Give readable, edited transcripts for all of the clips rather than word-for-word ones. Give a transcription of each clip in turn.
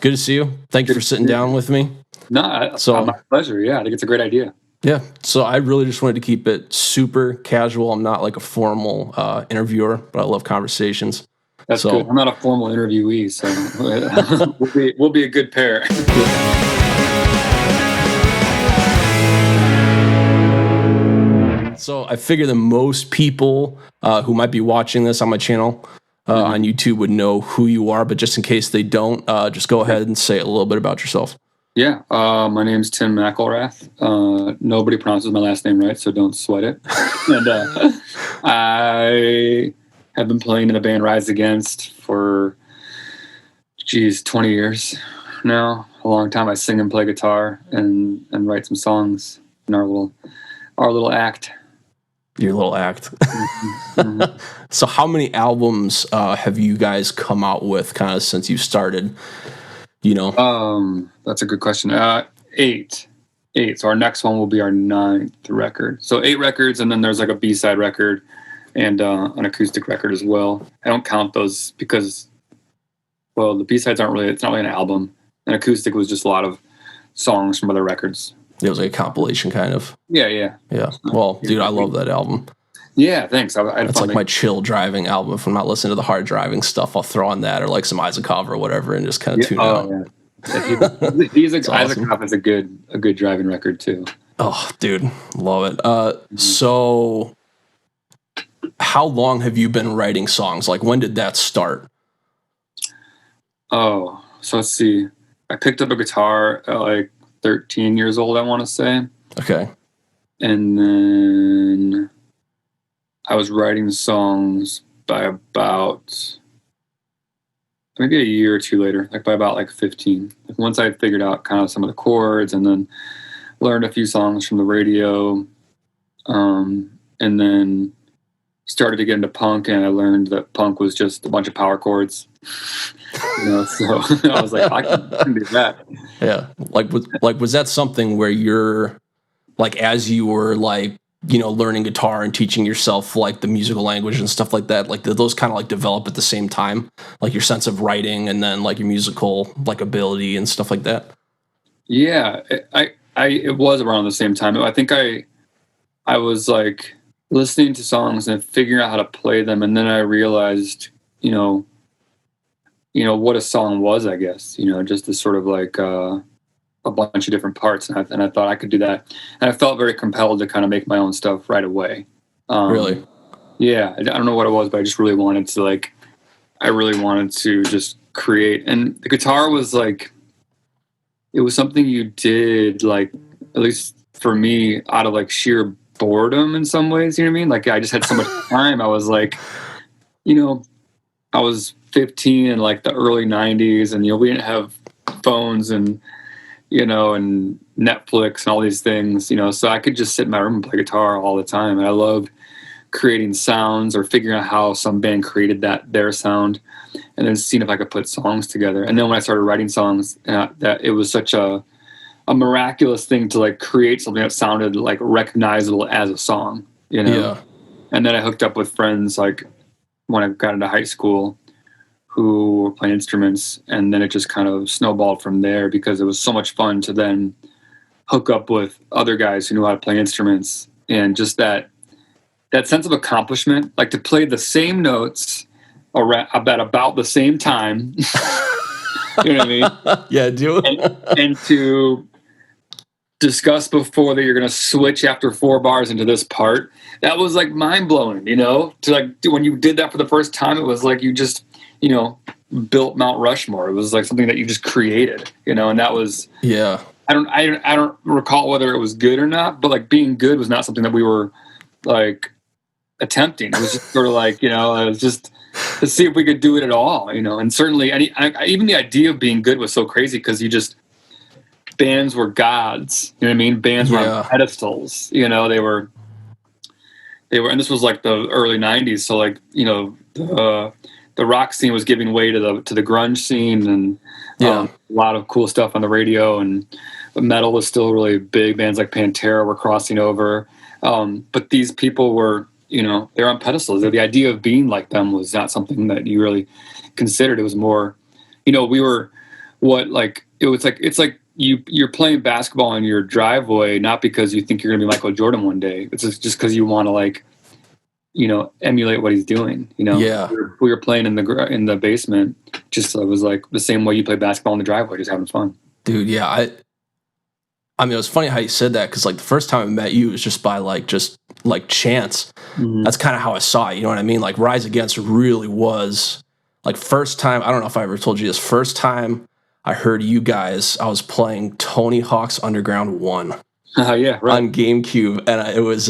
Good to see you. Thank you for sitting down with me. No, my pleasure. Yeah, I think it's a great idea. Yeah, so I really just wanted to keep it super casual. I'm not like a formal interviewer, but I love conversations. That's good. I'm not a formal interviewee, so we'll be a good pair. So I figure that most people who might be watching this on my channel on YouTube would know who you are, but just in case they don't, just go ahead and say a little bit about yourself. Yeah, my name's Tim McIlrath. Nobody pronounces my last name right, so don't sweat it. And I have been playing in the band Rise Against for, 20 years now. A long time. I sing and play guitar and write some songs in our little act. Your little act. So how many albums have you guys come out with kind of since you started? That's a good question. 8. So our next one will be our 9th record. So 8 records, and then there's like a B-side record and an acoustic record as well. I don't count those because, well, the B-sides it's not really an album. An acoustic was just a lot of songs from other records. It was like a compilation kind of. Yeah. Well, dude, I love that album. Yeah, thanks. It's like my chill driving album. If I'm not listening to the hard driving stuff, I'll throw on that or like some Isakov or whatever and just kind of tune out. Yeah. Isakov is a good driving record too. Oh, dude, love it. So how long have you been writing songs? Like, when did that start? So let's see. I picked up a guitar at like 13 years old, I want to say. Okay. And then I was writing songs by about maybe a year or two later, like by about like 15. Like once I figured out kind of some of the chords and then learned a few songs from the radio, and then started to get into punk, and I learned that punk was just a bunch of power chords. So I was like, I can do that. Yeah. Was that something where you're like, as you were like, learning guitar and teaching yourself like the musical language and stuff like that, like did those kind of like develop at the same time, like your sense of writing and then like your musical like ability and stuff like that? Yeah, it was around the same time. I think I was like listening to songs and figuring out how to play them, and then I realized, what a song was, I guess, just this sort of like a bunch of different parts, and I thought I could do that, and I felt very compelled to kind of make my own stuff right away. Really? Yeah, I don't know what it was, but I just really wanted to just create. And the guitar was like, it was something you did, like, at least for me, out of like sheer boredom in some ways, you know what I mean? Like I just had so much time. I was like, I was 15 in like the early 90s, and we didn't have phones and and Netflix and all these things, so I could just sit in my room and play guitar all the time. And I loved creating sounds or figuring out how some band created their sound, and then seeing if I could put songs together. And then when I started writing songs, that it was such a miraculous thing to like create something that sounded like recognizable as a song, Yeah. And then I hooked up with friends like when I got into high school who were playing instruments, and then it just kind of snowballed from there because it was so much fun to then hook up with other guys who knew how to play instruments, and just that sense of accomplishment, like to play the same notes at about the same time. You know what I mean? Yeah, do and to discuss before that you're going to switch after 4 bars into this part. That was like mind blowing, to like when you did that for the first time, it was like you just built Mount Rushmore. It was like something that you just created, and that was, yeah. I don't recall whether it was good or not, but like being good was not something that we were like attempting. It was just sort of like, it was just to see if we could do it at all, and certainly even the idea of being good was so crazy because bands were gods, you know what I mean? Bands were on pedestals, they were, and this was like the early 90s. So like, the rock scene was giving way to the grunge scene, and a lot of cool stuff on the radio, and metal was still really big. Bands like Pantera were crossing over. But these people were, they're on pedestals. The idea of being like them was not something that you really considered. It was more, we what, like, it's like you're playing basketball in your driveway, not because you think you're going to be Michael Jordan one day. It's just because you want to, like, emulate what he's doing. Yeah. We were playing in the basement. Just it was like the same way you play basketball in the driveway, just having fun. Dude, yeah. I mean, it was funny how you said that, because like the first time I met you, it was just by like chance. Mm-hmm. That's kind of how I saw it. You know what I mean? Like Rise Against really was like first time. I don't know if I ever told you this. First time I heard you guys, I was playing Tony Hawk's Underground 1. Yeah, right. On GameCube, and it was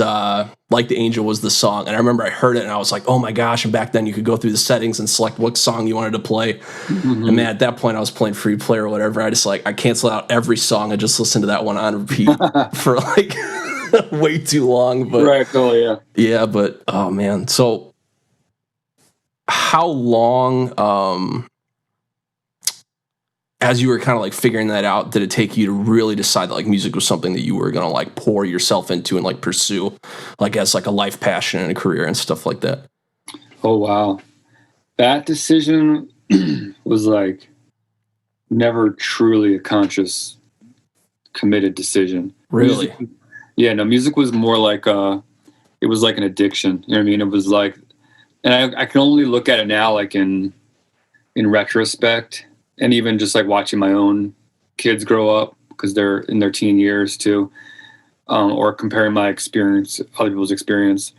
Like the Angel was the song, and I remember I heard it and I was like, oh my gosh. And back then you could go through the settings and select what song you wanted to play. Mm-hmm. And man, at that point I was playing free play or whatever. I canceled out every song and just listened to that one on repeat for like way too long. But right, cool, yeah, but oh man. So how long as you were kind of like figuring that out, did it take you to really decide that like music was something that you were going to like pour yourself into and like pursue like as like a life passion and a career and stuff like that? Oh, wow. That decision was like never truly a conscious, committed decision. Really? Music was more like it was like an addiction. You know what I mean? It was like, and I can only look at it now like in retrospect. And even just like watching my own kids grow up, because they're in their teen years too, or comparing my experience, other people's experience,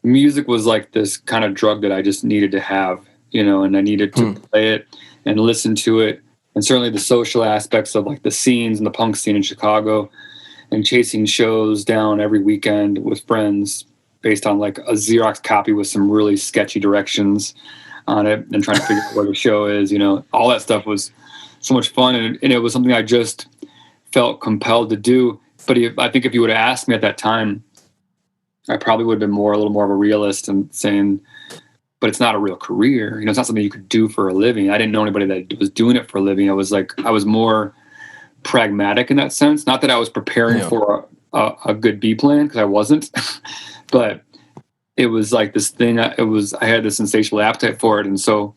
music was like this kind of drug that I just needed to have, and I needed to play it and listen to it. And certainly the social aspects of like the scenes and the punk scene in Chicago, and chasing shows down every weekend with friends based on like a Xerox copy with some really sketchy directions on it, and trying to figure out what the show is, all that stuff was so much fun. And it was something I just felt compelled to do. But I think if you would have asked me at that time, I probably would have been a little more of a realist and saying, but it's not a real career. It's not something you could do for a living. I didn't know anybody that was doing it for a living. I was more pragmatic in that sense. Not that I was preparing for a good B plan, because I wasn't, but it was like this thing. I had this insatiable appetite for it. And so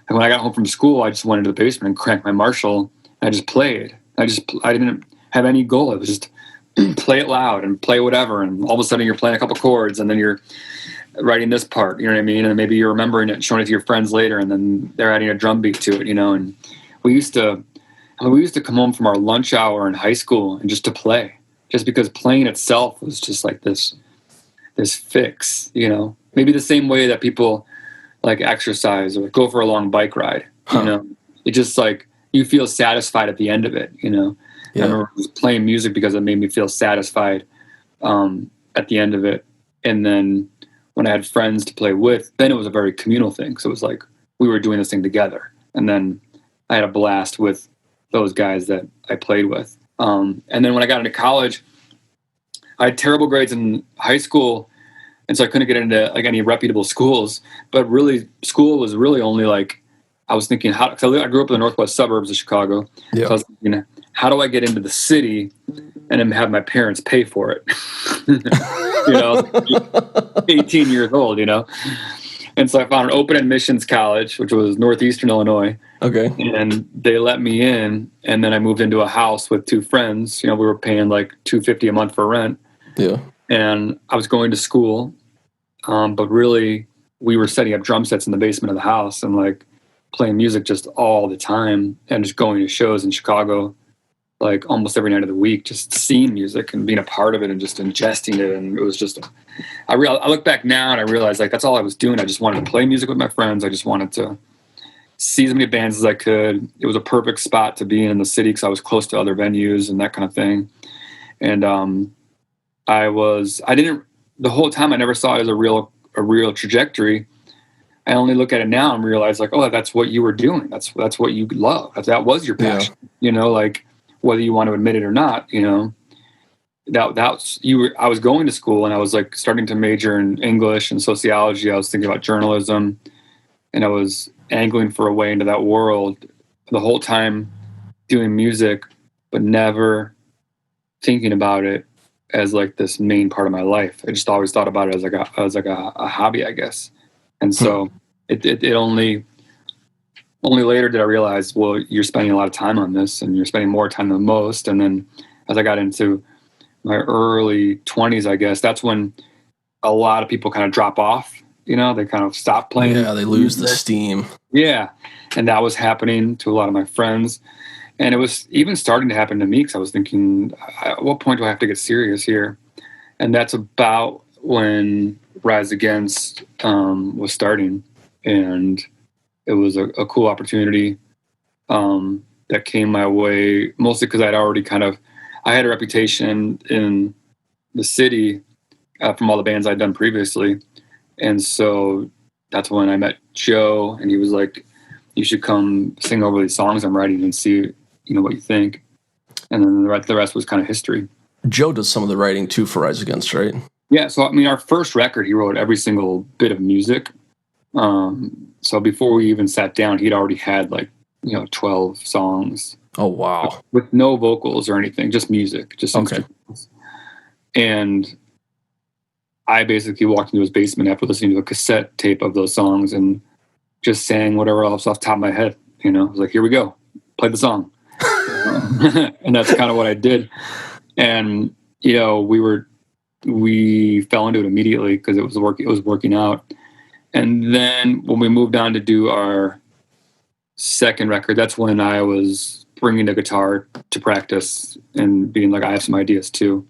when I got home from school, I just went into the basement and cranked my Marshall. And I just played. I didn't have any goal. It was just play it loud and play whatever. And all of a sudden you're playing a couple chords, and then you're writing this part, you know what I mean? And then maybe you're remembering it and showing it to your friends later, and then they're adding a drum beat to it, and we used to come home from our lunch hour in high school and just to play, just because playing itself was just like this fix, maybe the same way that people like exercise or go for a long bike ride, it just like you feel satisfied at the end of it, I remember playing music because it made me feel satisfied at the end of it. And then when I had friends to play with, then it was a very communal thing. So it was like we were doing this thing together. And then I had a blast with those guys that I played with. And then when I got into college, I had terrible grades in high school, and so I couldn't get into like any reputable schools. But really, school was really only like, I was thinking, because I grew up in the northwest suburbs of Chicago. Yeah. So I was thinking, how do I get into the city and then have my parents pay for it? 18 years old, And so I found an open admissions college, which was Northeastern Illinois. Okay. And they let me in, and then I moved into a house with two friends. We were paying like $250 a month for rent. Yeah. And I was going to school, but really we were setting up drum sets in the basement of the house and like playing music just all the time, and just going to shows in Chicago like almost every night of the week, just seeing music and being a part of it and just ingesting it. And it was just, I look back now and I realize like that's all I was doing. I just wanted to play music with my friends. I just wanted to see as many bands as I could. It was a perfect spot to be in the city because I was close to other venues and that kind of thing. And the whole time I never saw it as a real trajectory. I only look at it now and realize like, oh, that's what you were doing. That's what you love. That was your passion, like whether you want to admit it or not, I was going to school and I was like starting to major in English and sociology. I was thinking about journalism, and I was angling for a way into that world the whole time, doing music, but never thinking about it as like this main part of my life. I just always thought about it as like a hobby, I guess. And so it only only later did I realize, well, you're spending a lot of time on this, and you're spending more time than most. And then as I got into my early 20s, I guess, that's when a lot of people kind of drop off. You know, they kind of stop playing. Yeah, they lose the steam. Yeah. And that was happening to a lot of my friends. And it was even starting to happen to me, because I was thinking, at what point do I have to get serious here? And that's about when Rise Against was starting. And it was a cool opportunity that came my way, mostly because I had a reputation in the city from all the bands I'd done previously. And so that's when I met Joe, and he was like, you should come sing over these songs I'm writing and see, what you think. And then the rest was kind of history. Joe does some of the writing too for Rise Against, right? Yeah. So, our first record, he wrote every single bit of music. So before we even sat down, he'd already had 12 songs. Oh, wow. With no vocals or anything, just music, just instruments. And I basically walked into his basement after listening to a cassette tape of those songs and just sang whatever else off the top of my head. I was like, here we go, play the song. And that's kind of what I did. And, we fell into it immediately because it was working out. And then when we moved on to do our second record, that's when I was bringing the guitar to practice and being like, I have some ideas too.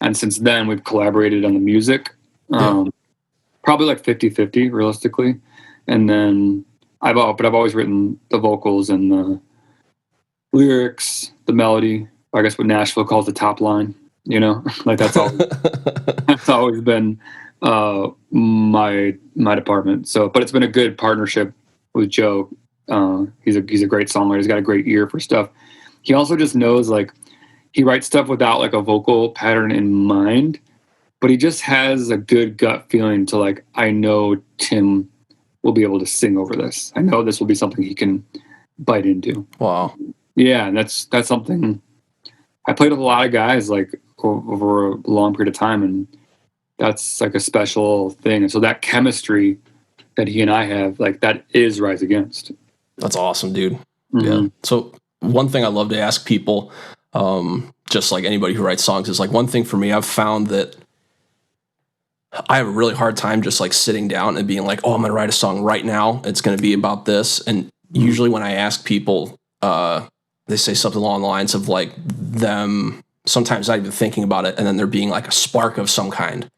And since then, we've collaborated on the music, probably 50-50 realistically. And then I've always written the vocals and the lyrics, the melody, I guess what Nashville calls the top line, that's always been my department. So, but it's been a good partnership with Joe. He's a great songwriter. He's got a great ear for stuff. He also just knows, he writes stuff without a vocal pattern in mind, but he just has a good gut feeling to I know Tim will be able to sing over this. I know this will be something he can bite into. Wow. Yeah. And that's something I played with a lot of guys over a long period of time, and that's a special thing. And so that chemistry that he and I have, that is Rise Against. That's awesome, dude. Mm-hmm. Yeah. So one thing I love to ask people, just like anybody who writes songs, is one thing for me, I've found that I have a really hard time just sitting down and being like, oh, I'm going to write a song right now. It's going to be about this. And usually when I ask people, they say something along the lines of them sometimes not even thinking about it, and then there being a spark of some kind.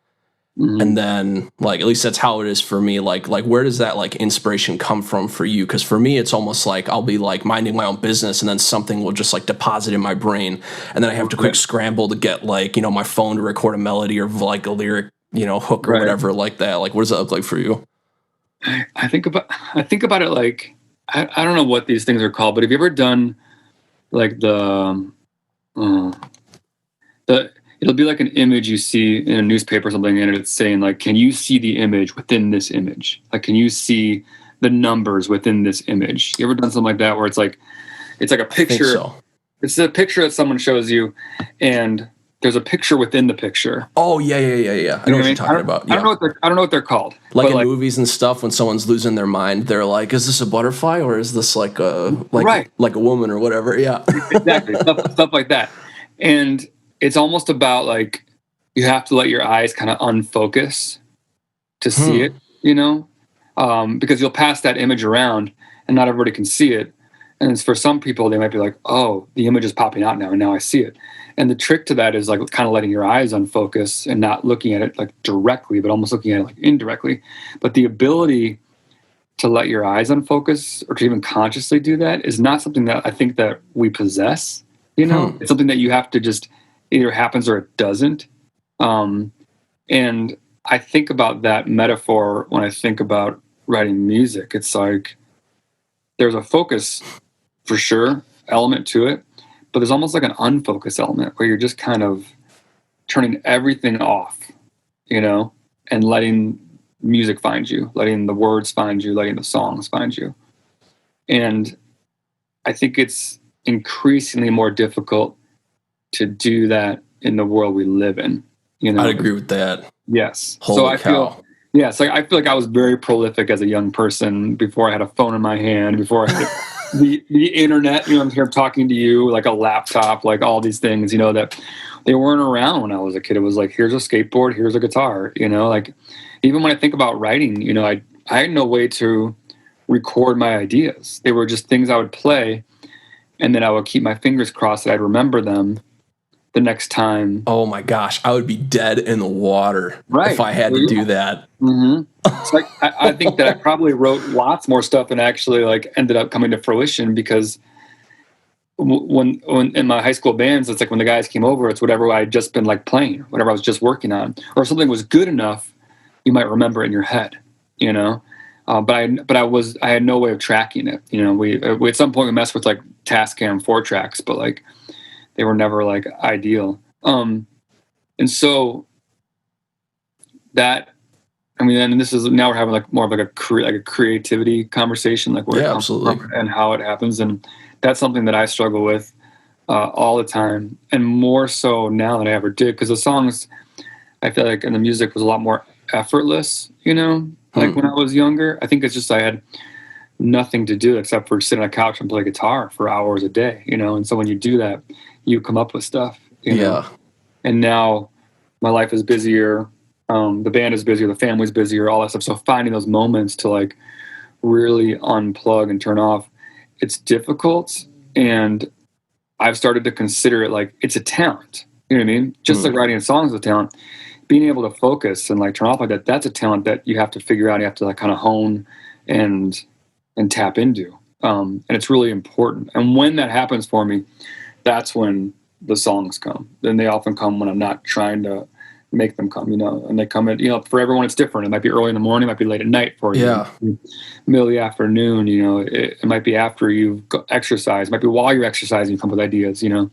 Mm-hmm. And then at least that's how it is for me. Where does that inspiration come from for you? Because for me, it's almost I'll be minding my own business, and then something will just deposit in my brain, and then I have to quick scramble to get my phone to record a melody or a lyric, hook or whatever like that. What does that look like for you? I think about it I don't know what these things are called, but have you ever done it'll be an image you see in a newspaper or something, and it's saying can you see the image within this image? Can you see the numbers within this image? You ever done something like that where it's a picture? I think so. It's a picture that someone shows you, and there's a picture within the picture. Oh yeah. I know what you're talking about. Yeah. I don't know what they're called. In movies and stuff, when someone's losing their mind, they're like, "Is this a butterfly or is this like a woman or whatever?" Yeah, exactly. stuff like that, and it's almost about you have to let your eyes kind of unfocus to see it, because you'll pass that image around and not everybody can see it. And it's for some people, they might be like, oh, the image is popping out now and now I see it. And the trick to that is kind of letting your eyes unfocus and not looking at it directly, but almost looking at it indirectly. But the ability to let your eyes unfocus or to even consciously do that is not something that I think that we possess. It's something that you have to just either happens or it doesn't. And I think about that metaphor when I think about writing music. It's there's a focus for sure element to it, but there's almost an unfocused element where you're just kind of turning everything off, and letting music find you, letting the words find you, letting the songs find you. And I think it's increasingly more difficult to do that in the world we live in. I'd agree with that. Yes. Holy cow. Yeah, so I feel like I was very prolific as a young person before I had a phone in my hand, before I had the internet. You know, I'm here talking to you, like a laptop, like all these things. You know that they weren't around when I was a kid. It was like, here's a skateboard, here's a guitar. You know, like even when I think about writing, you know, I had no way to record my ideas. They were just things I would play, and then I would keep my fingers crossed that I'd remember them the next time. Oh my gosh, I would be dead in the water if Right. I had to do that. Mm-hmm. So like, I think that I probably wrote lots more stuff and actually like ended up coming to fruition because when in my high school bands, it's like when the guys came over, it's whatever I had just been like playing, whatever I was just working on, or if something was good enough, you might remember it in your head, you know. But I had no way of tracking it. You know, we at some point we messed with like Tascam 4-tracks, but like they were never like ideal. And so that, I mean, and this is now we're having like more of like a creativity conversation, like where it comes from and how it happens, and that's something that I struggle with all the time, and more so now than I ever did, because the songs I feel like and the music was a lot more effortless, you know, like when I was younger. I think it's just I had nothing to do except for sit on a couch and play guitar for hours a day, you know, and so when you do that, you come up with stuff, you know? And now my life is busier. The band is busier, the family's busier, all that stuff. So finding those moments to like really unplug and turn off, it's difficult. And I've started to consider it like it's a talent. You know what I mean? Just like writing a song is a talent. Being able to focus and like turn off like that, that's a talent that you have to figure out. You have to like kind of hone and tap into. And it's really important. And when that happens for me, that's when the songs come. Then they often come when I'm not trying to make them come, you know, and they come in, you know, for everyone it's different. It might be early in the morning, it might be late at night for you. Yeah. Middle of the afternoon, you know, it might be after you've exercised, it might be while you're exercising, you come up with ideas, you know,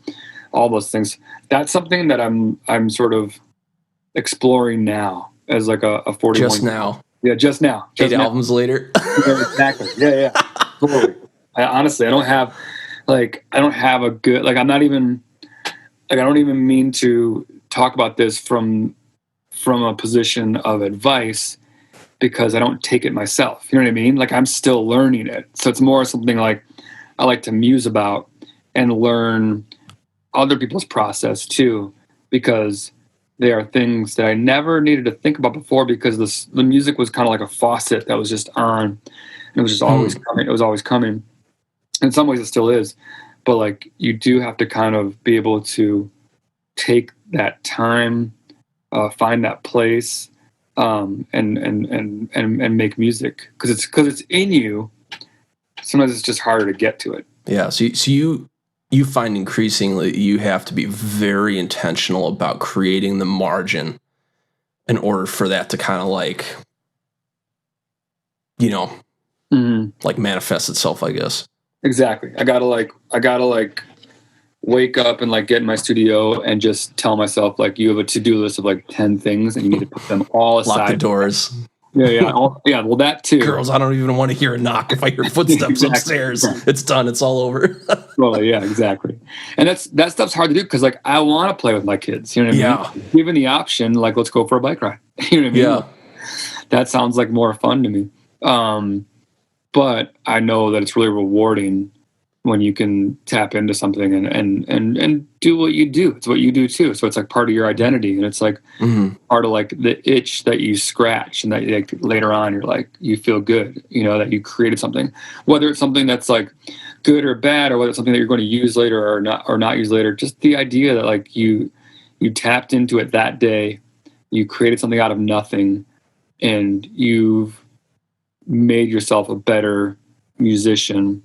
all those things. That's something that I'm sort of exploring now as like a 41. Just now. Yeah, just now. Just 8 albums later. Yeah, exactly. Yeah. Totally. Honestly, I don't have a good, like, I'm not even, like, I don't even mean to talk about this from a position of advice because I don't take it myself. You know what I mean? Like, I'm still learning it. So it's more something like I like to muse about and learn other people's process too, because they are things that I never needed to think about before because the music was kind of like a faucet that was just on. And it was just always coming. It was always coming. In some ways it still is. But like you do have to kind of be able to take that time, find that place, and make music because it's in you. Sometimes it's just harder to get to it. Yeah. So you find increasingly you have to be very intentional about creating the margin in order for that to kind of like, you know, like manifest itself, I guess. Exactly. I gotta wake up and like get in my studio and just tell myself like you have a to-do list of like 10 things and you need to put them all aside. Lock the doors. Yeah. Well, that too. Girls, I don't even want to hear a knock. If I hear footsteps upstairs, it's done. It's all over. Well, yeah, exactly. And that stuff's hard to do because like I want to play with my kids. You know what I mean? Given the option, like let's go for a bike ride. You know what I mean? Yeah. That sounds like more fun to me. But I know that it's really rewarding when you can tap into something and do what you do. It's what you do too. So it's like part of your identity, and it's like part of like the itch that you scratch, and that like later on you're like you feel good, you know, that you created something. Whether it's something that's like good or bad, or whether it's something that you're going to use later or not use later. Just the idea that like you tapped into it that day, you created something out of nothing, and you've made yourself a better musician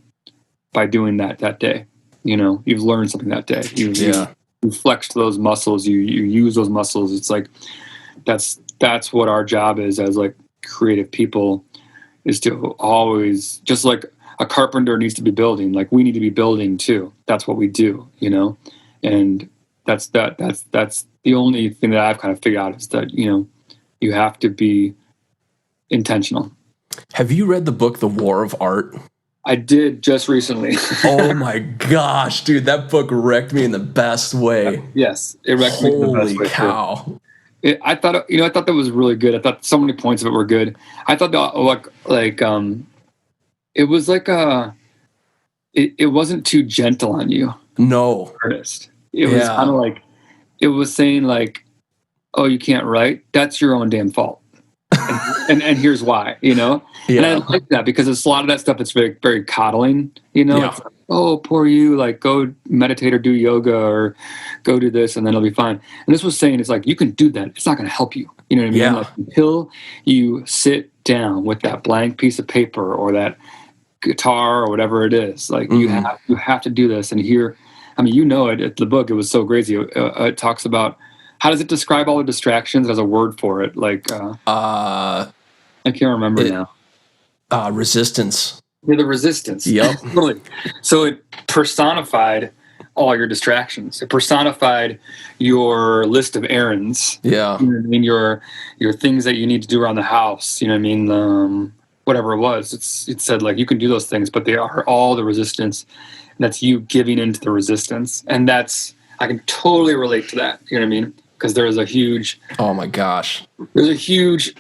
by doing that day. You know, you've learned something that day. You flexed those muscles, you use those muscles. It's like that's what our job is as like creative people, is to always, just like a carpenter needs to be building, like we need to be building too. That's what we do, you know. And that's the only thing that I've kind of figured out is that, you know, you have to be intentional. Have you read the book The War of Art? I did just recently. Oh my gosh, dude, that book wrecked me in the best way. Yes, it wrecked me in the best way. Holy cow. I thought, I thought that was really good. I thought so many points of it were good. I thought it was like it wasn't too gentle on you, No. artist. It was kind of like, it was saying like, oh, you can't write? That's your own damn fault. And here's why, And I like that because it's a lot of that stuff that's very, very coddling, Yeah. It's like, oh, poor you, like go meditate or do yoga or go do this and then it'll be fine. And this was saying, it's like, you can do that. It's not going to help you. You know what I mean? Yeah. Like, until you sit down with that blank piece of paper or that guitar or whatever it is, like you have to do this. And here, I mean, it, the book, it was so crazy. It talks about, how does it describe all the distractions? There's a word for it. Like, I can't remember now. Resistance. Yeah, the resistance. Yep. Totally. So it personified all your distractions. It personified your list of errands. Yeah. You know what I mean? Your things that you need to do around the house. You know what I mean? Whatever it was. It said like, you can do those things, but they are all the resistance. And that's you giving into the resistance. And I can totally relate to that. You know what I mean? Because there is a huge, oh my gosh, there's a huge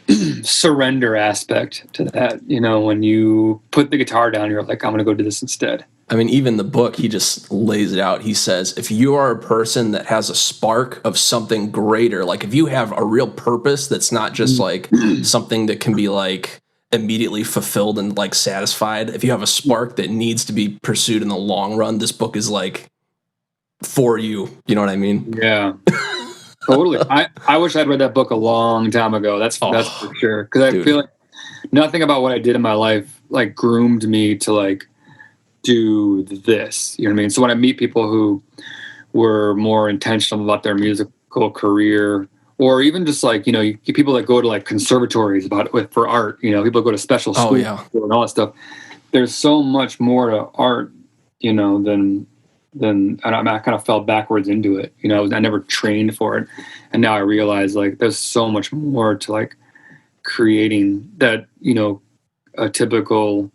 surrender aspect to that. When you put the guitar down, you're like, I'm going to go do this instead. I mean, even the book, he just lays it out. He says, if you are a person that has a spark of something greater, like if you have a real purpose that's not just like something that can be like immediately fulfilled and like satisfied, if you have a spark that needs to be pursued in the long run, this book is like for you. You know what I mean? Yeah. Totally. I wish I'd read that book a long time ago. That's for sure. Because I feel like nothing about what I did in my life like groomed me to like do this. You know what I mean? So when I meet people who were more intentional about their musical career, or even just like, you get people that go to like conservatories for art, people go to special school and all that stuff. There's so much more to art, than I kind of fell backwards into it. I never trained for it. And now I realize like there's so much more to like creating that, a typical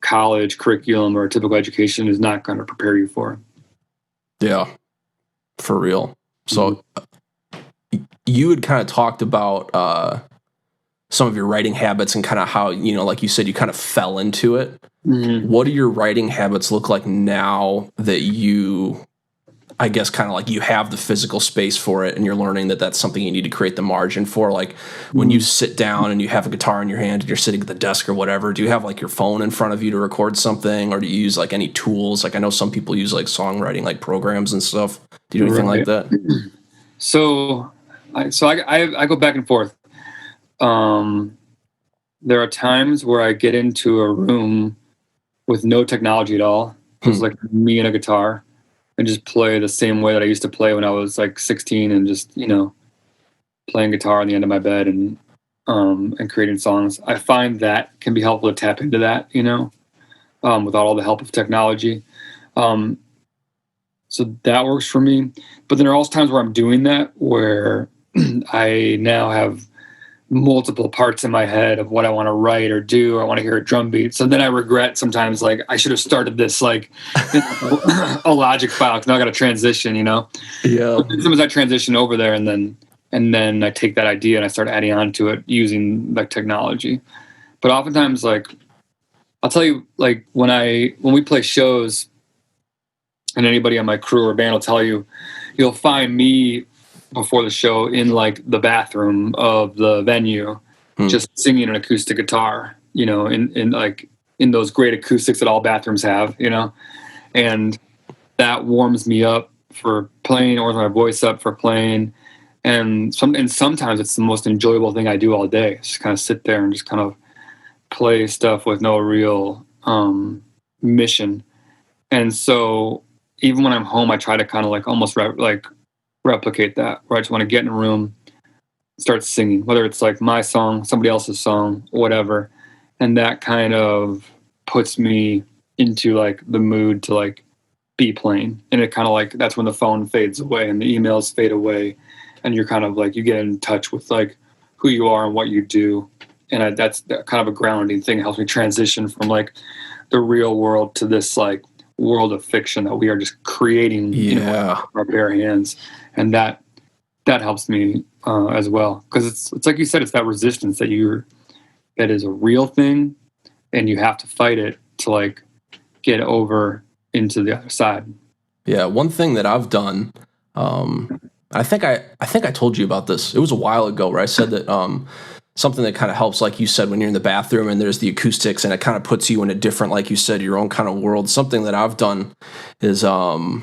college curriculum or a typical education is not going to prepare you for. Yeah, for real. So you had kind of talked about some of your writing habits and kind of how, like you said, you kind of fell into it. Mm-hmm. What do your writing habits look like now that you, I guess, kind of like you have the physical space for it and you're learning that that's something you need to create the margin for? Like when you sit down and you have a guitar in your hand and you're sitting at the desk or whatever, do you have like your phone in front of you to record something, or do you use like any tools? Like I know some people use like songwriting, like programs and stuff. Do you do anything like that? So I go back and forth. There are times where I get into a room with no technology at all, just like me and a guitar, and just play the same way that I used to play when I was like 16, and just playing guitar on the end of my bed and creating songs. I find that can be helpful to tap into that, without all the help of technology. So that works for me. But then there are also times where I'm doing that where I now have multiple parts in my head of what I want to write or do, or I want to hear a drum beat. So then I regret sometimes, like, I should have started this, like, a Logic file, because now I got to transition, Yeah. Sometimes I transition over there, and then I take that idea and I start adding on to it using, like, technology. But oftentimes, like, I'll tell you, like, when we play shows, and anybody on my crew or band will tell you, you'll find me before the show in like the bathroom of the venue, just singing an acoustic guitar, in those great acoustics that all bathrooms have, and that warms me up for playing, or my voice up for playing. And sometimes it's the most enjoyable thing I do all day. Just kind of sit there and just kind of play stuff with no real mission. And so even when I'm home, I try to kind of like almost replicate that, where I just want to get in a room, start singing, whether it's like my song, somebody else's song, whatever. And that kind of puts me into like the mood to like be playing. And it kind of like, that's when the phone fades away and the emails fade away. And you're kind of like, you get in touch with like who you are and what you do. And that's kind of a grounding thing. It helps me transition from like the real world to this like world of fiction that we are just creating with our bare hands. And that that helps me as well, because it's like you said, it's that resistance that is a real thing, and you have to fight it to like get over into the other side. Yeah, one thing that I've done, I think I told you about this. It was a while ago where I said that something that kind of helps, like you said, when you're in the bathroom and there's the acoustics, and it kind of puts you in a different, like you said, your own kind of world. Something that I've done is I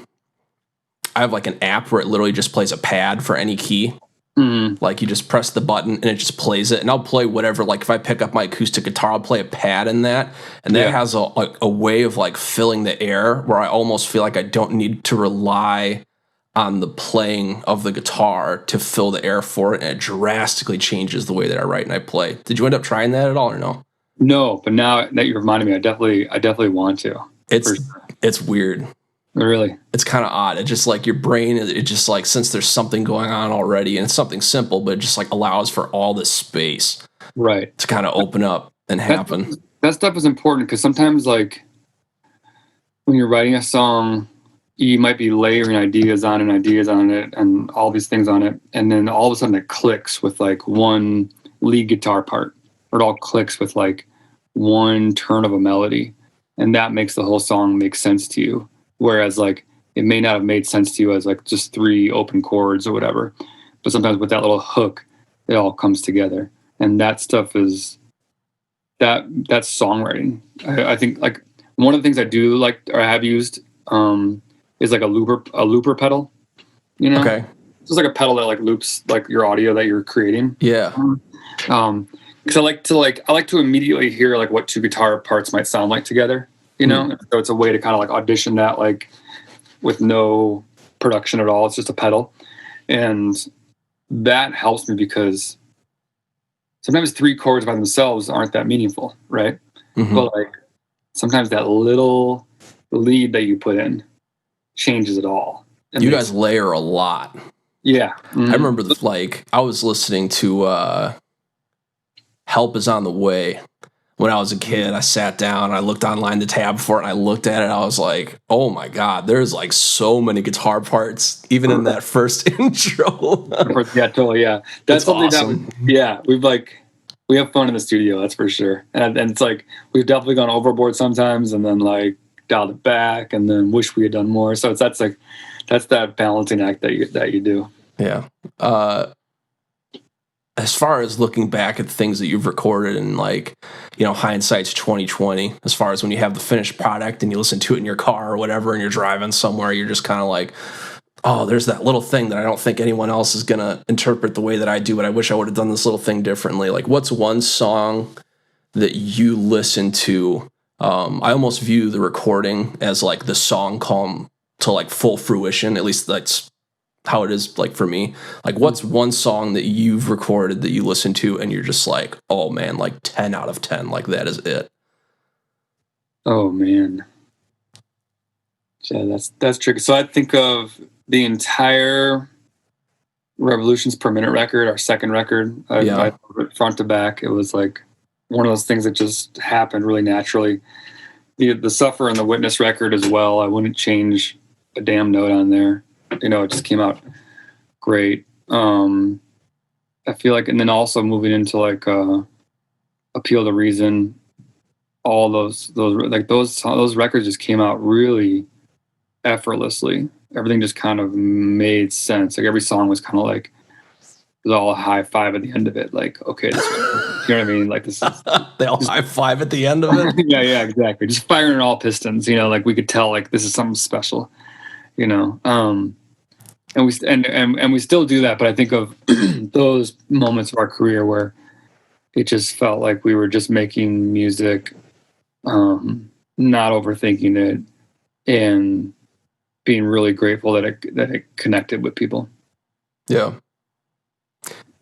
have like an app where it literally just plays a pad for any key. Like you just press the button and it just plays it, and I'll play whatever. Like if I pick up my acoustic guitar, I'll play a pad in that, and that has a way of like filling the air where I almost feel like I don't need to rely on the playing of the guitar to fill the air for it, and it drastically changes the way that I write and I play. Did you end up trying that at all or no? No, but now that you reminded me, I definitely want to. It's weird. Really? It's kind of odd. It just like your brain, it just like, since there's something going on already, and it's something simple, but it just like allows for all this space right to kind of open up and happen. That stuff is important, because sometimes like when you're writing a song, you might be layering ideas on it and all these things on it, and then all of a sudden it clicks with like one lead guitar part, or it all clicks with like one turn of a melody, and that makes the whole song make sense to you. Whereas like it may not have made sense to you as like just 3 open chords or whatever, but sometimes with that little hook, it all comes together. And that stuff is that's songwriting. I think like one of the things I do like, or I have used, is like a looper pedal. You know, Okay. It's like a pedal that like loops like your audio that you're creating. Yeah. Because I like to immediately hear like what 2 guitar parts might sound like together. You know, so it's a way to kind of like audition that like with no production at all. It's just a pedal, and that helps me because sometimes 3 chords by themselves aren't that meaningful, right? But like sometimes that little lead that you put in changes it all. You guys layer a lot. Yeah. I remember like I was listening to Help Is on the Way when I was a kid. I sat down, I looked online the tab for it, and I looked at it, and I was like, oh my God, there's like so many guitar parts, even in that first intro. Yeah, totally. Yeah. That's something awesome. We have fun in the studio, that's for sure. And it's like, we've definitely gone overboard sometimes, and then like dialed it back, and then wish we had done more. So that's that balancing act that you do. Yeah. As far as looking back at the things that you've recorded, and like, you know, hindsight's 2020, as far as when you have the finished product and you listen to it in your car or whatever, and you're driving somewhere, you're just kind of like, oh, there's that little thing that I don't think anyone else is going to interpret the way that I do, but I wish I would have done this little thing differently. Like, what's one song that you listen to? I almost view the recording as like the song come to like full fruition. At least that's how it is like for me. Like, what's one song that you've recorded that you listen to and you're just like, oh man, like 10 out of 10, like that is it? Oh man. Yeah, that's tricky. So I think of the entire Revolutions Per Minute record, our second record. I front to back. It was like one of those things that just happened really naturally. The Suffer and the Witness record as well. I wouldn't change a damn note on there. You know, it just came out great. I feel like, and then also moving into like Appeal to Reason, all those records just came out really effortlessly. Everything just kind of made sense. Like every song was kind of like, it was all a high five at the end of it. Like, okay, this you know what I mean? Like this is they all high five at the end of it. yeah, exactly. Just firing on all pistons. You know, like we could tell like this is something special. You know, and we still do that. But I think of those moments of our career where it just felt like we were just making music, not overthinking it, and being really grateful that it connected with people. Yeah.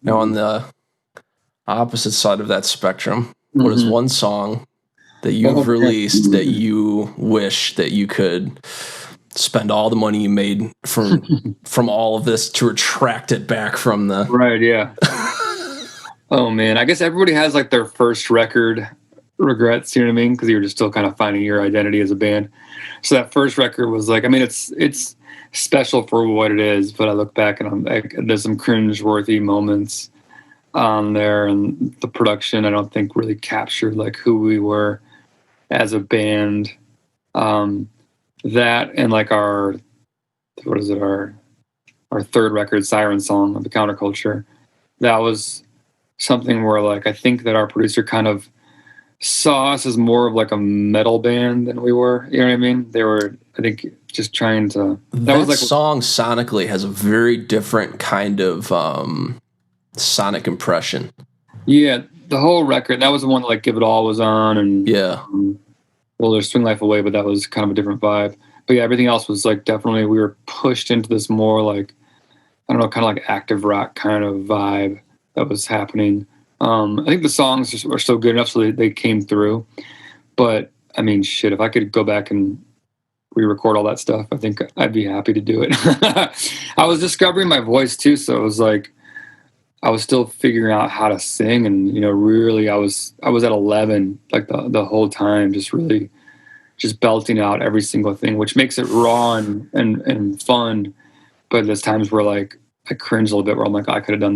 Now, on the opposite side of that spectrum, what is one song that you've released that you wish that you could spend all the money you made from all of this to retract it back from the... Right, yeah. Oh, man. I guess everybody has, like, their first record regrets, you know what I mean? Because you're just still kind of finding your identity as a band. So that first record was, like, I mean, it's special for what it is, but I look back and I'm like, there's some cringe-worthy moments on there, and the production I don't think really captured like who we were as a band. That and like our third record, Siren Song of the Counterculture, that was something where like I think that our producer kind of saw us as more of like a metal band than we were. You know what I mean? They were, I think, just trying to. That was like song sonically has a very different kind of sonic impression. Yeah, the whole record. That was the one that like Give It All was on, and Yeah. Well, there's Swing Life Away, but that was kind of a different vibe. But yeah, everything else was like definitely we were pushed into this more like, I don't know, kind of like active rock kind of vibe that was happening. I think the songs are still good enough so they came through. But I mean, shit, if I could go back and re-record all that stuff, I think I'd be happy to do it. I was discovering my voice too, so it was like I was still figuring out how to sing, and really I was at 11 like the whole time, just really just belting out every single thing, which makes it raw and fun. But there's times where like I cringe a little bit, where I'm like, I could have done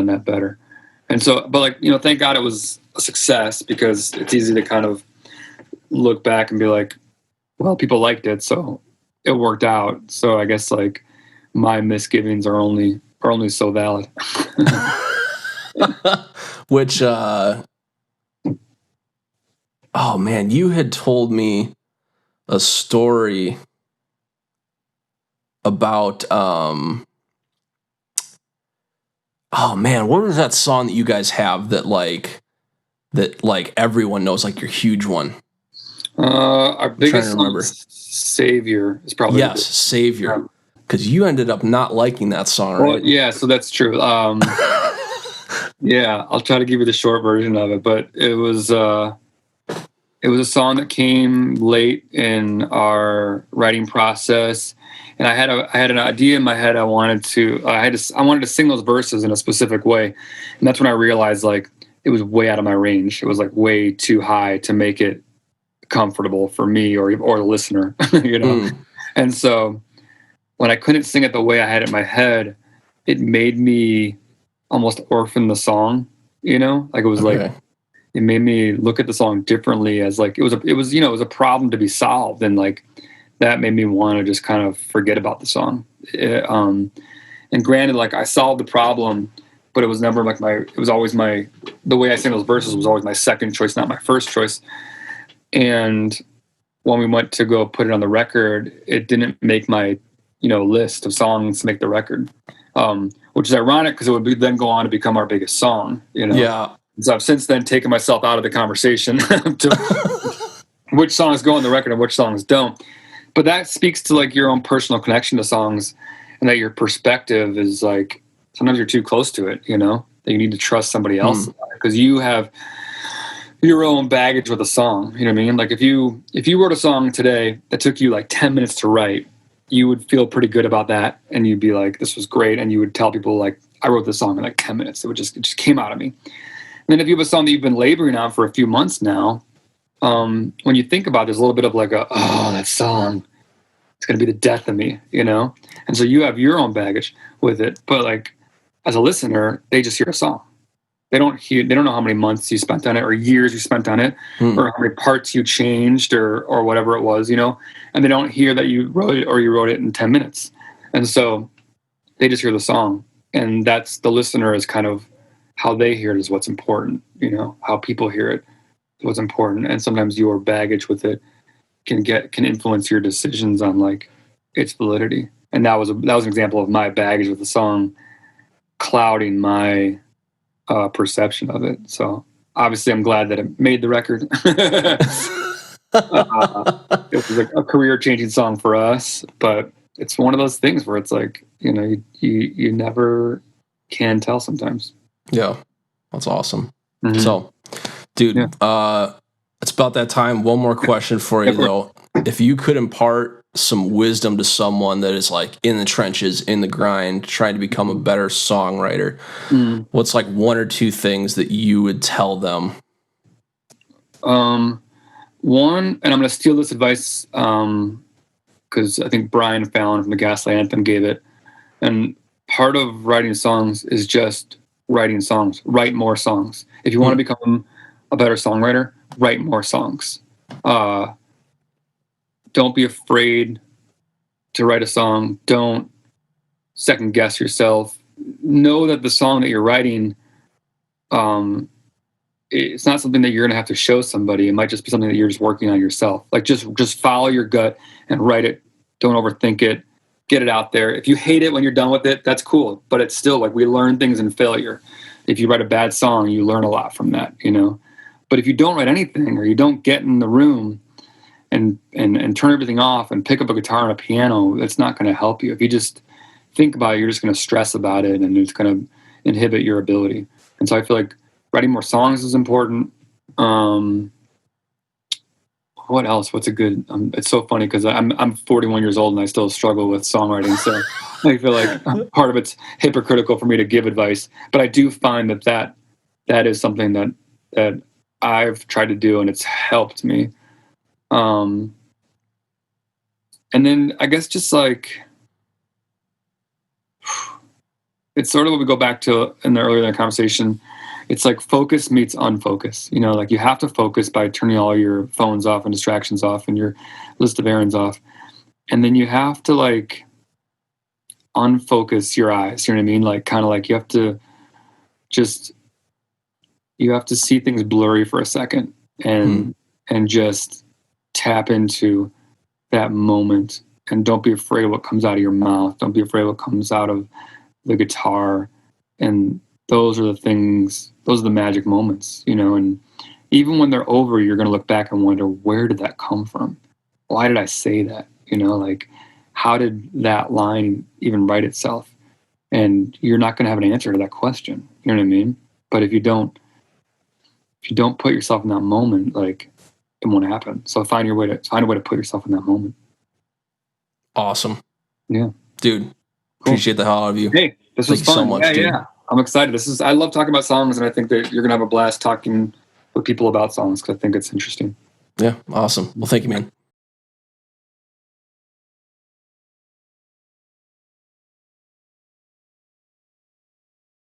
that better. And so, but like, thank God it was a success, because it's easy to kind of look back and be like, well, people liked it, so it worked out. So I guess like my misgivings are only so valid. Which, oh man, you had told me a story about, oh man, what was that song that you guys have that everyone knows, like your huge one? Our biggest song, Savior, is probably Savior. Because you ended up not liking that song, right? Well, yeah, so that's true. Yeah, I'll try to give you the short version of it, but it was a song that came late in our writing process, and I had an idea in my head. I wanted to sing those verses in a specific way, and that's when I realized like it was way out of my range. It was like way too high to make it comfortable for me or the listener, And so when I couldn't sing it the way I had it in my head, it made me almost orphan the song, like it was like, it made me look at the song differently, as like, it was a problem to be solved. And like, that made me want to just kind of forget about the song. And granted, like I solved the problem, but it was never like the way I sing those verses was always my second choice, not my first choice. And when we went to go put it on the record, it didn't make my list of songs to make the record, which is ironic because it would then go on to become our biggest song. Yeah. So I've since then taken myself out of the conversation to which songs go on the record and which songs don't. But that speaks to like your own personal connection to songs, and that your perspective is like sometimes you're too close to it. That you need to trust somebody else because you have your own baggage with a song. You know what I mean? Like if you wrote a song today that took you like 10 minutes to write, you would feel pretty good about that, and you'd be like, this was great, and you would tell people like, I wrote this song in like 10 minutes. It just came out of me. And then if you have a song that you've been laboring on for a few months now, when you think about it, there's a little bit of like that song, it's going to be the death of me, And so you have your own baggage with it, but like as a listener, they just hear a song. They don't know how many months you spent on it or years you spent on it or how many parts you changed or whatever it was, and they don't hear that you wrote it or you wrote it in 10 minutes. And so they just hear the song, and that's the listener is kind of how they hear it is what's important, how people hear it is what's important. And sometimes your baggage with it can influence your decisions on like its validity. And that was an example of my baggage with the song clouding my perception of it. So obviously I'm glad that it made the record. It was a career-changing song for us, but it's one of those things where it's like, you never can tell sometimes. Yeah, that's awesome. So, dude, it's about that time. One more question for you, though. If you could impart some wisdom to someone that is like in the trenches, in the grind, trying to become a better songwriter, what's like one or two things that you would tell them? One, and I'm going to steal this advice because I think Brian Fallon from the Gaslight Anthem gave it. And part of writing songs is just writing songs. Write more songs. If you want to become a better songwriter, write more songs. Don't be afraid to write a song. Don't second guess yourself. Know that the song that you're writing, it's not something that you're going to have to show somebody. It might just be something that you're just working on yourself. Like just follow your gut and write it. Don't overthink it. Get it out there. If you hate it when you're done with it, that's cool. But it's still like we learn things in failure. If you write a bad song, you learn a lot from that, you know. But if you don't write anything, or you don't get in the room and turn everything off and pick up a guitar and a piano, that's not going to help you. If you just think about it, you're just going to stress about it, and it's going to inhibit your ability. And so I feel like writing more songs is important. What else? What's a good? It's so funny because I'm 41 years old and I still struggle with songwriting. So I feel like part of it's hypocritical for me to give advice, but I do find that is something that I've tried to do and it's helped me. And then I guess just like it's sort of what we go back to in the earlier in the conversation. It's like focus meets unfocus. You know, like you have to focus by turning all your phones off and distractions off and your list of errands off. And then you have to like unfocus your eyes. You know what I mean? Like kind of like you have to see things blurry for a second and just tap into that moment. And don't be afraid of what comes out of your mouth. Don't be afraid of what comes out of the guitar. And those are the things, those are the magic moments, you know, and even when they're over, you're going to look back and wonder, where did that come from? Why did I say that? You know, like, how did that line even write itself? And you're not going to have an answer to that question. You know what I mean? But if you don't put yourself in that moment, like, it won't happen. So find a way to put yourself in that moment. Awesome. Yeah. Dude, cool. Appreciate the hell out of you. Hey, this was fun. Thank you so much, dude. Yeah. I'm excited. I love talking about songs, and I think that you're going to have a blast talking with people about songs because I think it's interesting. Yeah, awesome. Well, thank you, man.